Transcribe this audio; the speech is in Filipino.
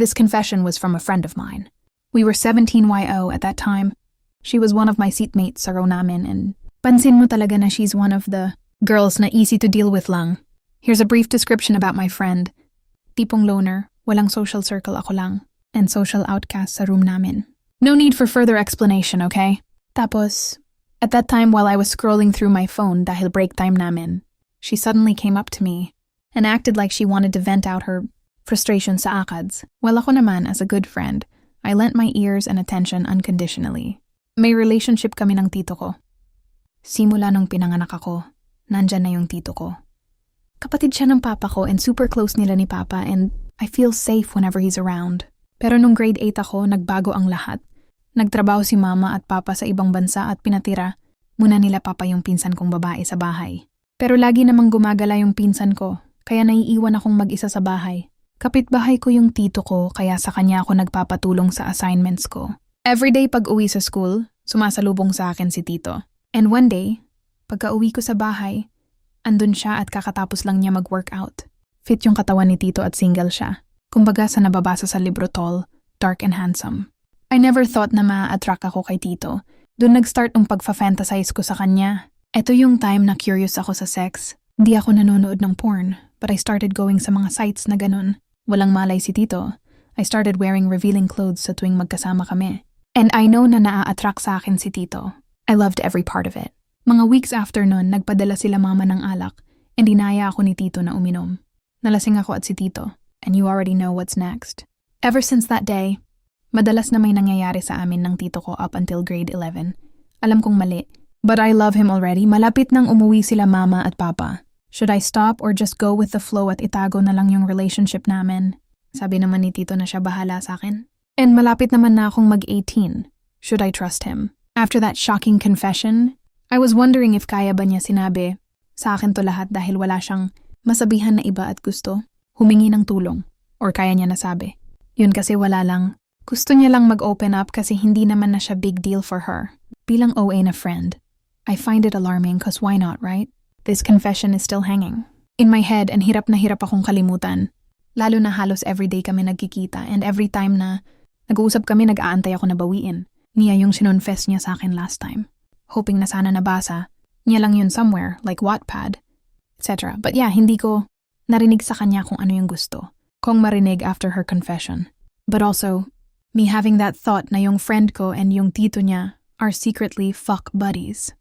This confession was from a friend of mine. We were 17 at that time. She was one of my seatmates sa row namin and pansin mo talaga na she's one of the girls na easy to deal with lang. Here's a brief description about my friend. Tipong loner, walang social circle ako lang, and social outcast sa room namin. No need for further explanation, okay? Tapos, at that time while I was scrolling through my phone dahil break time namin, she suddenly came up to me and acted like she wanted to vent out her frustration sa akads. Well, ako naman, as a good friend, I lent my ears and attention unconditionally. May relationship kami ng tito ko. Simula nung pinanganak ako, nandyan na yung tito ko. Kapatid siya ng papa ko and super close nila ni papa and I feel safe whenever he's around. Pero nung grade 8 ako, nagbago ang lahat. Nagtrabaho si mama at papa sa ibang bansa at pinatira muna nila papa yung pinsan kong babae sa bahay. Pero lagi namang gumagala yung pinsan ko, kaya naiiwan akong mag-isa sa bahay. Kapitbahay ko yung tito ko kaya sa kanya ako nagpapatulong sa assignments ko. Everyday pag uwi sa school, sumasalubong sa akin si tito. And one day, pagka-uwi ko sa bahay, andun siya at kakatapos lang niya mag-workout. Fit yung katawan ni tito at single siya. Kumbaga sa nababasa sa libro tall, dark and handsome. I never thought na ma-attract ako kay tito. Doon nag-start ang pagfa-fantasize ko sa kanya. Ito yung time na curious ako sa sex. Hindi ako nanonood ng porn, but I started going sa mga sites na ganun. Walang malay si tito. I started wearing revealing clothes sa tuwing magkasama kami. And I know na naa-attract sa akin si tito. I loved every part of it. Mga weeks after nun, nagpadala sila mama ng alak and dinaya ako ni tito na uminom. Nalasing ako at si tito, and you already know what's next. Ever since that day, madalas na may nangyayari sa amin ng tito ko up until grade 11. Alam kong mali, but I love him already. Malapit nang umuwi sila mama at papa. Should I stop or just go with the flow at itago na lang yung relationship namin? Sabi naman ni tito na siya bahala sa akin. And malapit naman na akong mag-18. Should I trust him? After that shocking confession, I was wondering if kaya ba niya sinabi sa akin to lahat dahil wala siyang masabihan na iba at gusto, humingi ng tulong, or kaya niya nasabi. Yun kasi wala lang. Gusto niya lang mag-open up kasi hindi naman na siya big deal for her. Bilang OA na friend, I find it alarming cause why not, right? This confession is still hanging in my head and hirap na hirap akong kalimutan. Lalo na halos everyday kami nagkikita and every time na nag-uusap kami nag-aantay ako na bawiin. Niya yung sinonfess niya sa akin last time. Hoping na sana nabasa. Niya lang yun somewhere, like Wattpad, etc. But yeah, hindi ko narinig sa kanya kung ano yung gusto. Kung marinig after her confession. But also, me having that thought na yung friend ko and yung tito niya are secretly fuck buddies.